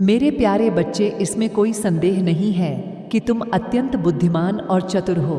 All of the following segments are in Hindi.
मेरे प्यारे बच्चे, इसमें कोई संदेह नहीं है कि तुम अत्यंत बुद्धिमान और चतुर हो,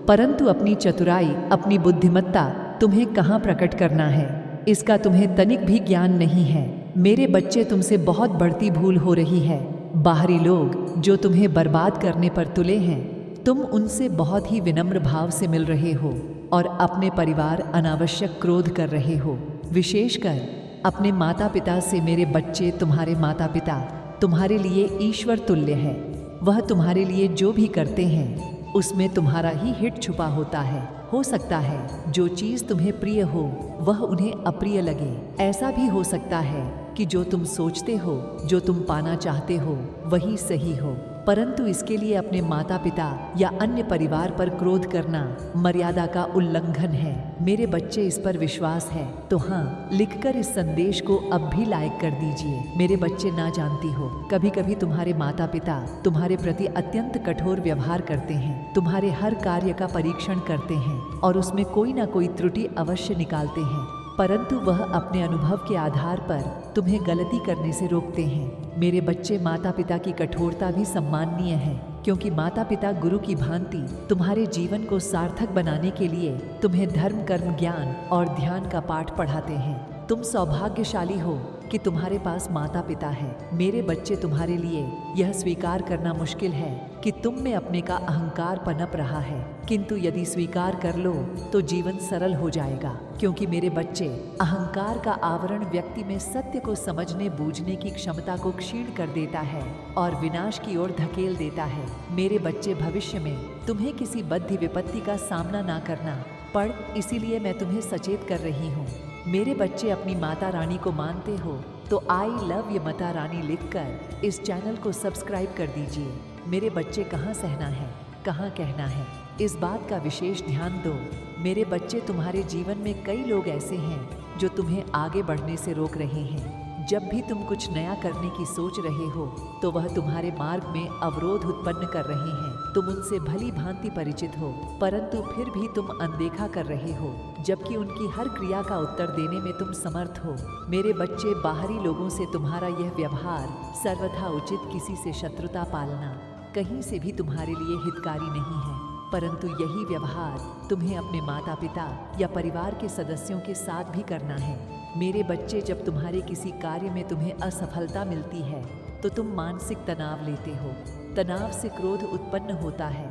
परंतु अपनी चतुराई, अपनी बुद्धिमत्ता तुम्हें कहाँ प्रकट करना है, इसका तुम्हें तनिक भी ज्ञान नहीं है। मेरे बच्चे, तुमसे बहुत बढ़ती भूल हो रही है। बाहरी लोग जो तुम्हें बर्बाद करने पर तुले हैं, तुम उनसे बहुत ही विनम्र भाव से मिल रहे हो और अपने परिवार अनावश्यक क्रोध कर रहे हो, विशेषकर अपने माता पिता से। मेरे बच्चे, तुम्हारे माता पिता तुम्हारे लिए ईश्वर तुल्य है। वह तुम्हारे लिए जो भी करते हैं उसमें तुम्हारा ही हित छुपा होता है। हो सकता है जो चीज़ तुम्हें प्रिय हो वह उन्हें अप्रिय लगे। ऐसा भी हो सकता है कि जो तुम सोचते हो, जो तुम पाना चाहते हो, वही सही हो, परंतु इसके लिए अपने माता पिता या अन्य परिवार पर क्रोध करना मर्यादा का उल्लंघन है। मेरे बच्चे, इस पर विश्वास है तो हाँ, लिखकर इस संदेश को अब भी लाइक कर दीजिए। मेरे बच्चे, ना जानती हो, कभी कभी तुम्हारे माता पिता तुम्हारे प्रति अत्यंत कठोर व्यवहार करते हैं, तुम्हारे हर कार्य का परीक्षण करते हैं और उसमें कोई ना कोई त्रुटि अवश्य निकालते हैं, परंतु वह अपने अनुभव के आधार पर तुम्हें गलती करने से रोकते हैं। मेरे बच्चे, माता पिता की कठोरता भी सम्माननीय है, क्योंकि माता पिता गुरु की भांति तुम्हारे जीवन को सार्थक बनाने के लिए तुम्हें धर्म, कर्म, ज्ञान और ध्यान का पाठ पढ़ाते हैं। तुम सौभाग्यशाली हो कि तुम्हारे पास माता पिता है। मेरे बच्चे, तुम्हारे लिए यह स्वीकार करना मुश्किल है कि तुम में अपने का अहंकार पनप रहा है, किंतु यदि स्वीकार कर लो तो जीवन सरल हो जाएगा। क्योंकि मेरे बच्चे, अहंकार का आवरण व्यक्ति में सत्य को समझने बूझने की क्षमता को क्षीण कर देता है और विनाश की ओर धकेल देता है। मेरे बच्चे, भविष्य में तुम्हें किसी बद्ध विपत्ति का सामना ना करना पड़, इसीलिए मैं तुम्हें सचेत कर रही हूँ। मेरे बच्चे, अपनी माता रानी को मानते हो तो I love you Mata Rani लिखकर इस चैनल को सब्सक्राइब कर दीजिए। मेरे बच्चे, कहाँ सहना है, कहाँ कहना है, इस बात का विशेष ध्यान दो। मेरे बच्चे, तुम्हारे जीवन में कई लोग ऐसे हैं जो तुम्हें आगे बढ़ने से रोक रहे हैं। जब भी तुम कुछ नया करने की सोच रहे हो तो वह तुम्हारे मार्ग में अवरोध उत्पन्न कर रहे हैं। तुम उनसे भली भांति परिचित हो, परंतु फिर भी तुम अनदेखा कर रहे हो, जबकि उनकी हर क्रिया का उत्तर देने में तुम समर्थ हो। मेरे बच्चे, बाहरी लोगों से तुम्हारा यह व्यवहार सर्वथा उचित, किसी से शत्रुता पालना कहीं से भी तुम्हारे लिए हितकारी नहीं है, परंतु यही व्यवहार तुम्हें अपने माता पिता या परिवार के सदस्यों के साथ भी करना है। मेरे बच्चे, जब तुम्हारे किसी कार्य में तुम्हें असफलता मिलती है तो तुम मानसिक तनाव लेते हो। तनाव से क्रोध उत्पन्न होता है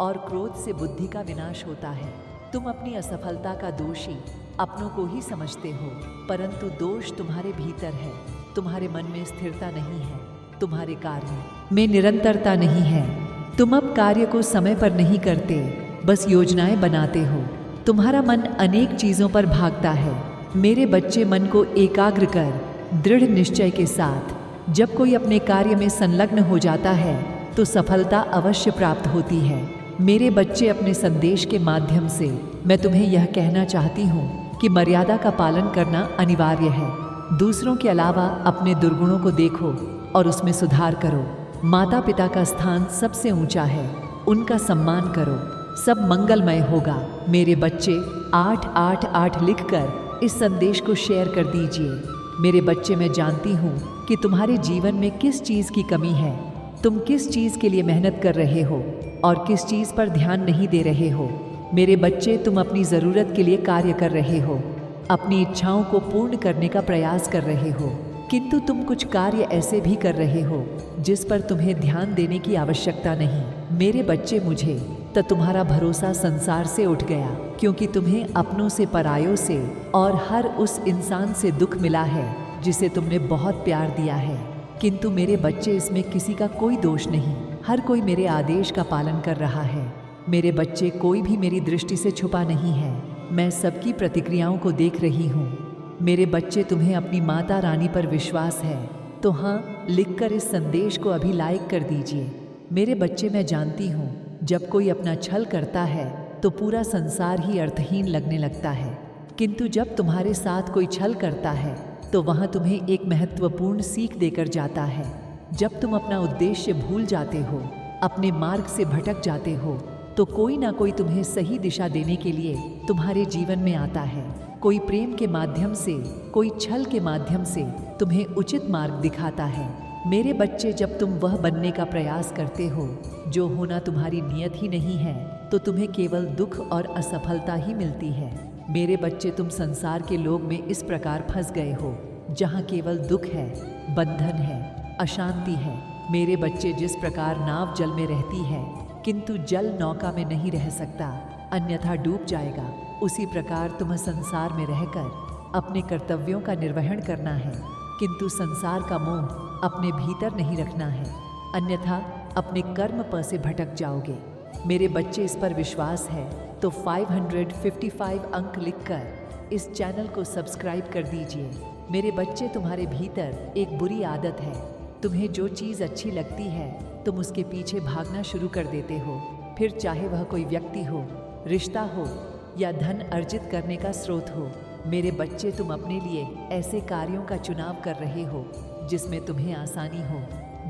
और क्रोध से बुद्धि का विनाश होता है। तुम अपनी असफलता का दोषी अपनों को ही समझते हो, परंतु दोष तुम्हारे भीतर है। तुम्हारे मन में स्थिरता नहीं है, तुम्हारे कार्य में निरंतरता नहीं है। तुम अब कार्य को समय पर नहीं करते, बस योजनाएं बनाते हो। तुम्हारा मन अनेक चीज़ों पर भागता है। मेरे बच्चे, मन को एकाग्र कर दृढ़ निश्चय के साथ जब कोई अपने कार्य में संलग्न हो जाता है तो सफलता अवश्य प्राप्त होती है। मेरे बच्चे, अपने संदेश के माध्यम से मैं तुम्हें यह कहना चाहती हूँ कि मर्यादा का पालन करना अनिवार्य है। दूसरों के अलावा अपने दुर्गुणों को देखो और उसमें सुधार करो। माता पिता का स्थान सबसे ऊंचा है, उनका सम्मान करो, सब मंगलमय होगा। मेरे बच्चे, 888 लिखकर इस संदेश को शेयर कर दीजिए। मेरे बच्चे, मैं जानती हूँ कि तुम्हारे जीवन में किस चीज़ की कमी है, तुम किस चीज़ के लिए मेहनत कर रहे हो और किस चीज़ पर ध्यान नहीं दे रहे हो। मेरे बच्चे, तुम अपनी ज़रूरत के लिए कार्य कर रहे हो, अपनी इच्छाओं को पूर्ण करने का प्रयास कर रहे हो, किंतु तुम कुछ कार्य ऐसे भी कर रहे हो जिस पर तुम्हें ध्यान देने की आवश्यकता नहीं। मेरे बच्चे, मुझे तो तुम्हारा भरोसा संसार से उठ गया, क्योंकि तुम्हें अपनों से, परायों से और हर उस इंसान से दुख मिला है जिसे तुमने बहुत प्यार दिया है। किंतु मेरे बच्चे, इसमें किसी का कोई दोष नहीं, हर कोई मेरे आदेश का पालन कर रहा है। मेरे बच्चे, कोई भी मेरी दृष्टि से छुपा नहीं है, मैं सबकी प्रतिक्रियाओं को देख रही हूँ। मेरे बच्चे, तुम्हें अपनी माता रानी पर विश्वास है तो हाँ, लिखकर इस संदेश को अभी लाइक कर दीजिए। मेरे बच्चे, मैं जानती हूँ जब कोई अपना छल करता है तो पूरा संसार ही अर्थहीन लगने लगता है, किंतु जब तुम्हारे साथ कोई छल करता है तो वहाँ तुम्हें एक महत्वपूर्ण सीख देकर जाता है। जब तुम अपना उद्देश्य भूल जाते हो, अपने मार्ग से भटक जाते हो, तो कोई ना कोई तुम्हें सही दिशा देने के लिए तुम्हारे जीवन में आता है। कोई प्रेम के माध्यम से, कोई छल के माध्यम से तुम्हें उचित मार्ग दिखाता है। मेरे बच्चे, जब तुम वह बनने का प्रयास करते हो जो होना तुम्हारी नियत ही नहीं है, तो तुम्हें केवल दुख और असफलता ही मिलती है। मेरे बच्चे, तुम संसार के लोग में इस प्रकार फंस गए हो जहाँ केवल दुख है, बंधन है, अशांति है। मेरे बच्चे, जिस प्रकार नाव जल में रहती है किंतु जल नौका में नहीं रह सकता, अन्यथा डूब जाएगा, उसी प्रकार तुम्हें संसार में रहकर अपने कर्तव्यों का निर्वहन करना है, किंतु संसार का मोह अपने भीतर नहीं रखना है, अन्यथा अपने कर्म पर से भटक जाओगे। मेरे बच्चे, इस पर विश्वास है तो 555 अंक लिखकर इस चैनल को सब्सक्राइब कर दीजिए। मेरे बच्चे, तुम्हारे भीतर एक बुरी आदत है, तुम्हें जो चीज़ अच्छी लगती है तुम उसके पीछे भागना शुरू कर देते हो, फिर चाहे वह कोई व्यक्ति हो, रिश्ता हो या धन अर्जित करने का स्रोत हो। मेरे बच्चे, तुम अपने लिए ऐसे कार्यों का चुनाव कर रहे हो जिसमें तुम्हें आसानी हो,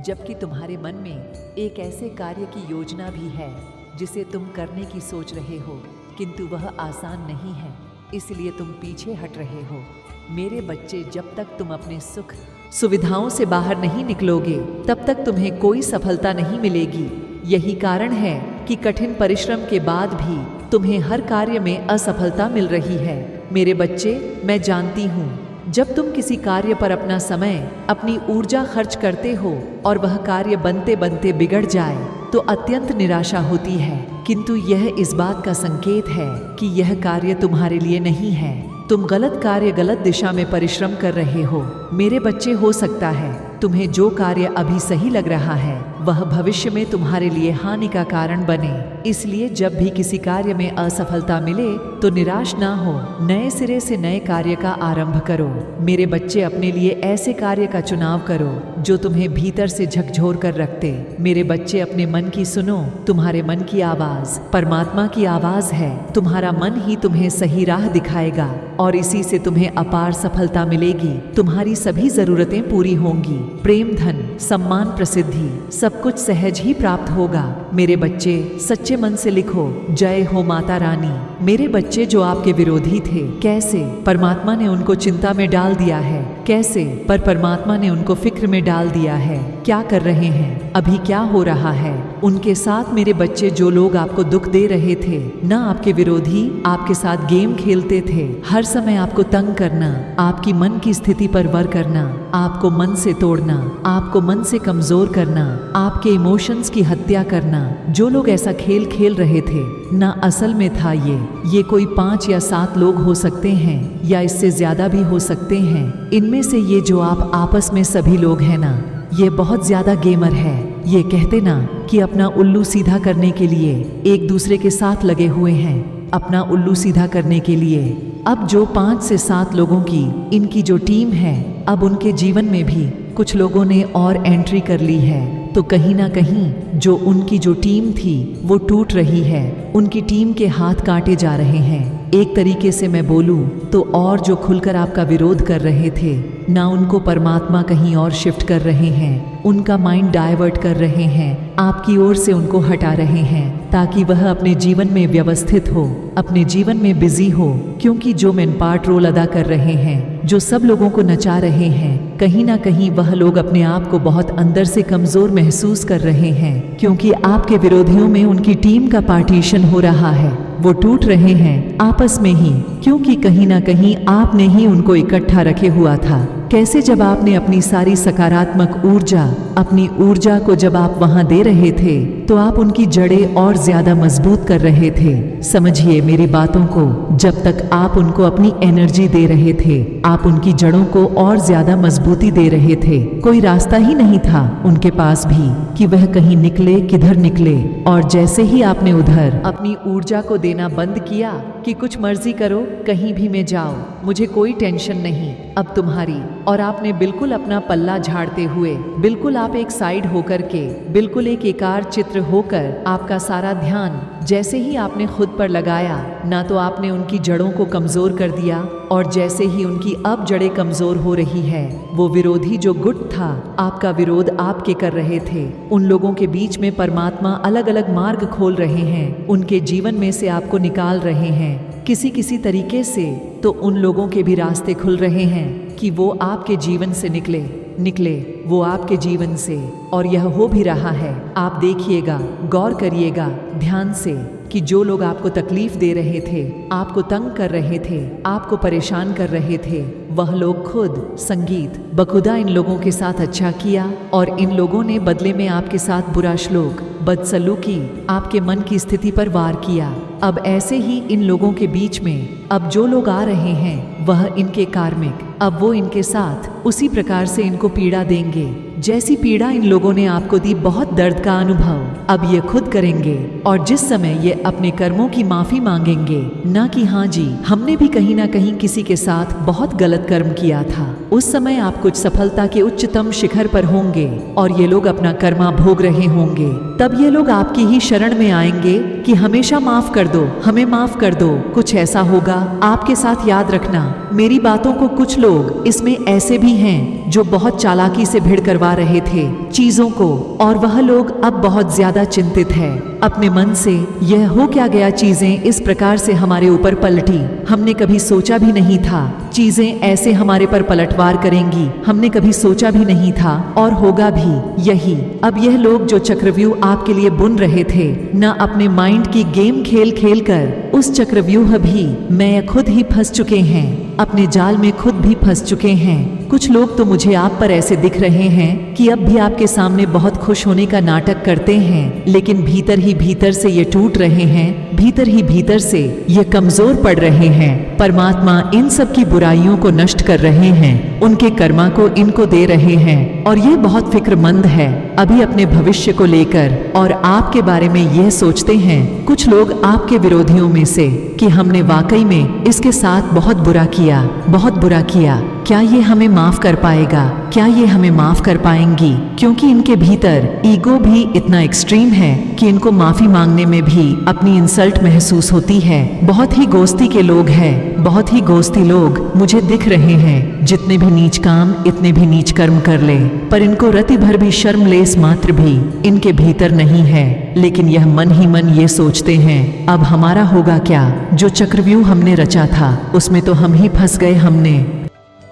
जबकि तुम्हारे मन में एक ऐसे कार्य की योजना भी है जिसे तुम करने की सोच रहे हो, किंतु वह आसान नहीं है, इसलिए तुम पीछे हट रहे हो। मेरे बच्चे, जब तक तुम अपने सुख सुविधाओं से बाहर नहीं निकलोगे तब तक तुम्हें कोई सफलता नहीं मिलेगी। यही कारण है कि कठिन परिश्रम के बाद भी तुम्हें हर कार्य में असफलता मिल रही है। मेरे बच्चे, मैं जानती हूँ, जब तुम किसी कार्य पर अपना समय, अपनी ऊर्जा खर्च करते हो और वह कार्य बनते बनते बिगड़ जाए तो अत्यंत निराशा होती है, किंतु यह इस बात का संकेत है कि यह कार्य तुम्हारे लिए नहीं है। तुम गलत कार्य, गलत दिशा में परिश्रम कर रहे हो। मेरे बच्चे, हो सकता है तुम्हें जो कार्य अभी सही लग रहा है वह भविष्य में तुम्हारे लिए हानि का कारण बने, इसलिए जब भी किसी कार्य में असफलता मिले तो निराश ना हो, नए सिरे से नए कार्य का आरंभ करो। मेरे बच्चे, अपने लिए ऐसे कार्य का चुनाव करो जो तुम्हें भीतर से झकझोर कर रखते। मेरे बच्चे, अपने मन की सुनो, तुम्हारे मन की आवाज परमात्मा की आवाज है। तुम्हारा मन ही तुम्हें सही राह दिखाएगा और इसी से तुम्हें अपार सफलता मिलेगी। तुम्हारी सभी जरूरतें पूरी होंगी, प्रेम, धन, सम्मान, प्रसिद्धि सब कुछ सहज ही प्राप्त होगा। मेरे बच्चे, सच्चे मन से लिखो, जय हो माता रानी। मेरे बच्चे, जो आपके विरोधी थे, कैसे परमात्मा ने उनको चिंता में डाल दिया है, कैसे पर परमात्मा ने उनको फिक्र में डाल दिया है। क्या कर रहे हैं, अभी क्या हो रहा है उनके साथ। मेरे बच्चे, जो लोग आपको दुख दे रहे थे, ना आपके विरोधी आपके साथ गेम खेलते थे, हर समय आपको तंग करना, आपकी मन की स्थिति पर वर करना, आपको मन से तोड़ना, आपको मन से कमजोर करना, आपके इमोशंस की हत्या करना, जो लोग ऐसा खेल खेल रहे थे, ना असल में था ये कोई 5 या 7 लोग हो सकते हैं या इससे ज्यादा भी हो सकते हैं। इनमें से ये जो आप आपस में सभी लोग हैं ना, ये बहुत ज्यादा गेमर है। ये कहते ना कि अपना उल्लू सीधा करने के लिए एक दूसरे के साथ लगे हुए हैं, अपना उल्लू सीधा करने के लिए। अब जो 5 से 7 लोगों की इनकी जो टीम है, अब उनके जीवन में भी कुछ लोगों ने और एंट्री कर ली है, तो कहीं ना कहीं जो उनकी जो टीम थी वो टूट रही है, उनकी टीम के हाथ काटे जा रहे हैं। एक तरीके से मैं बोलूं तो और जो खुलकर आपका विरोध कर रहे थे ना, उनको परमात्मा कहीं और शिफ्ट कर रहे हैं, उनका माइंड डाइवर्ट कर रहे हैं, आपकी ओर से उनको हटा रहे हैं ताकि वह अपने जीवन में व्यवस्थित हो, अपने जीवन में बिजी हो। क्योंकि जो मेन पार्ट रोल अदा कर रहे हैं, जो सब लोगों को नचा रहे हैं, कहीं ना कहीं वह लोग अपने आप को बहुत अंदर से कमजोर महसूस कर रहे हैं, क्योंकि आपके विरोधियों में उनकी टीम का पार्टीशन हो रहा है, वो टूट रहे हैं आपस में ही, क्योंकि कहीं ना कहीं आपने ही उनको इकट्ठा रखे हुआ था। कैसे, जब आपने अपनी सारी सकारात्मक ऊर्जा, अपनी ऊर्जा को जब आप वहां दे रहे थे तो आप उनकी जड़ें और ज्यादा मजबूत कर रहे थे। समझिए मेरी बातों को, जब तक आप उनको अपनी एनर्जी दे रहे थे, आप उनकी जड़ों को और ज्यादा मजबूती दे रहे थे। कोई रास्ता ही नहीं था उनके पास भी कि वह कहीं निकले, किधर निकले। और जैसे ही आपने उधर अपनी ऊर्जा को देना बंद किया कि कुछ मर्जी करो, कहीं भी में जाओ, मुझे कोई टेंशन नहीं अब तुम्हारी, और आपने बिल्कुल अपना पल्ला झाड़ते हुए, बिल्कुल आप एक साइड होकर के, बिल्कुल एक एकार चित्र होकर, आपका सारा ध्यान जैसे ही आपने खुद पर लगाया ना, तो आपने उनकी जड़ों को कमजोर कर दिया। और जैसे ही उनकी अब जड़ें कमजोर हो रही है, वो विरोधी जो गुट था, आपका विरोध आपके कर रहे थे, उन लोगों के बीच में परमात्मा अलग अलग मार्ग खोल रहे हैं, उनके जीवन में से आपको निकाल रहे हैं किसी किसी तरीके से। तो उन लोगों के भी रास्ते खुल रहे हैं कि वो आपके जीवन से निकले। निकले वो आपके जीवन से, और यह हो भी रहा है। आप देखिएगा, गौर करिएगा ध्यान से कि जो लोग आपको तकलीफ दे रहे थे, आपको तंग कर रहे थे, आपको परेशान कर रहे थे, वह लोग खुद संगीत बखुदा इन लोगों के साथ अच्छा किया, और इन लोगों ने बदले में आपके साथ बुरा श्लोक बदसलूकी आपके मन की स्थिति पर वार किया। अब ऐसे ही इन लोगों के बीच में अब जो लोग आ रहे हैं वह इनके कार्मिक, अब वो इनके साथ उसी प्रकार से इनको पीड़ा देंगे जैसी पीड़ा इन लोगों ने आपको दी। बहुत दर्द का अनुभव अब ये खुद करेंगे, और जिस समय ये अपने कर्मों की माफी मांगेंगे, ना कि हाँ जी हमने भी कहीं ना कहीं किसी के साथ बहुत गलत कर्म किया था, उस समय आप कुछ सफलता के उच्चतम शिखर पर होंगे और ये लोग अपना कर्मा भोग रहे होंगे। तब ये लोग आपकी ही शरण में आएंगे कि हमेशा माफ कर दो, हमें माफ कर दो। कुछ ऐसा होगा आपके साथ, याद रखना मेरी बातों को। कुछ लोग इसमें ऐसे भी हैं जो बहुत चालाकी से भिड़ करवा रहे थे चीजों को, और वह लोग अब बहुत ज्यादा चिंतित है अपने मन से, यह हो क्या गया, चीजें इस प्रकार से हमारे ऊपर पलटी, हमने कभी सोचा भी नहीं था चीजें ऐसे हमारे पर पलटवार करेंगी, हमने कभी सोचा भी नहीं था, और होगा भी यही। अब यह लोग जो चक्रव्यूह आपके लिए बुन रहे थे, न अपने माइंड की गेम खेल खेल कर उस चक्रव्यूह भी मैं खुद ही फंस चुके हैं, अपने जाल में खुद भी फंस चुके हैं। कुछ लोग तो मुझे आप पर ऐसे दिख रहे हैं कि अब भी आपके सामने बहुत खुश होने का नाटक करते हैं, लेकिन भीतर ही भीतर से ये टूट रहे हैं, भीतर ही भीतर से ये कमजोर पड़ रहे हैं। परमात्मा इन सब की बुराइयों को नष्ट कर रहे हैं, उनके कर्मा को इनको दे रहे हैं, और ये बहुत फिक्रमंद है अभी अपने भविष्य को लेकर, और आपके बारे में यह सोचते हैं कुछ लोग आपके विरोधियों में से कि हमने वाकई में इसके साथ बहुत बुरा किया, बहुत बुरा किया, क्या ये हमें माफ कर पाएगा, क्या ये हमें माफ कर पाएंगी, क्योंकि इनके भीतर ईगो भी इतना एक्सट्रीम है कि इनको माफी मांगने में भी अपनी इंसल्ट महसूस होती है। बहुत ही गोस्ती के लोग हैं, बहुत ही गोस्ती लोग मुझे दिख रहे हैं, जितने भी नीच काम इतने भी नीच कर्म कर ले, पर इनको रति भर भी शर्मलेस मात्र भी इनके भीतर नहीं है, लेकिन यह मन ही मन ये सोचते हैं अब हमारा होगा क्या, जो चक्रव्यूह हमने रचा था उसमें तो हम ही फंस गए। हमने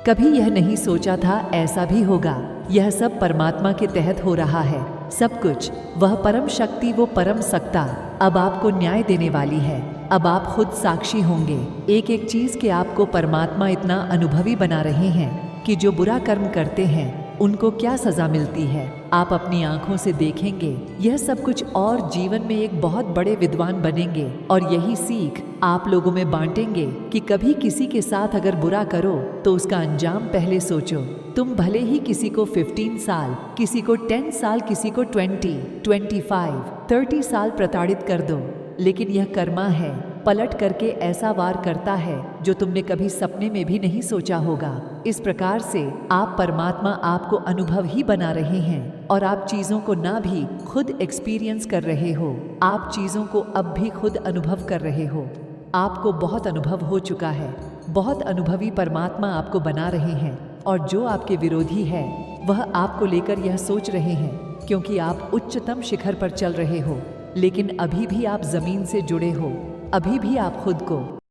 कभी यह नहीं सोचा था ऐसा भी होगा। यह सब परमात्मा के तहत हो रहा है, सब कुछ। वह परम शक्ति, वो परम सत्ता अब आपको न्याय देने वाली है। अब आप खुद साक्षी होंगे एक एक चीज के। आपको परमात्मा इतना अनुभवी बना रहे हैं कि जो बुरा कर्म करते हैं उनको क्या सजा मिलती है, आप अपनी आंखों से देखेंगे यह सब कुछ, और जीवन में एक बहुत बड़े विद्वान बनेंगे। और यही सीख आप लोगों में बांटेंगे कि कभी किसी के साथ अगर बुरा करो तो उसका अंजाम पहले सोचो। तुम भले ही किसी को 15 साल, किसी को 10 साल, किसी को 20, 25, 30 साल प्रताड़ित कर दो, लेकिन यह कर्मा है, पलट करके ऐसा वार करता है जो तुमने कभी सपने में भी नहीं सोचा होगा। इस प्रकार से आप परमात्मा आपको अनुभव ही बना रहे हैं, और आप चीजों को ना भी खुद एक्सपीरियंस कर रहे हो, आप चीजों को अब भी खुद अनुभव कर रहे हो। आपको बहुत अनुभव हो चुका है, बहुत अनुभवी परमात्मा आपको बना रहे हैं, और जो आपके विरोधी है वह आपको लेकर यह सोच रहे हैं, क्योंकि आप उच्चतम शिखर पर चल रहे हो, लेकिन अभी भी आप जमीन से जुड़े हो, अभी भी आप खुद को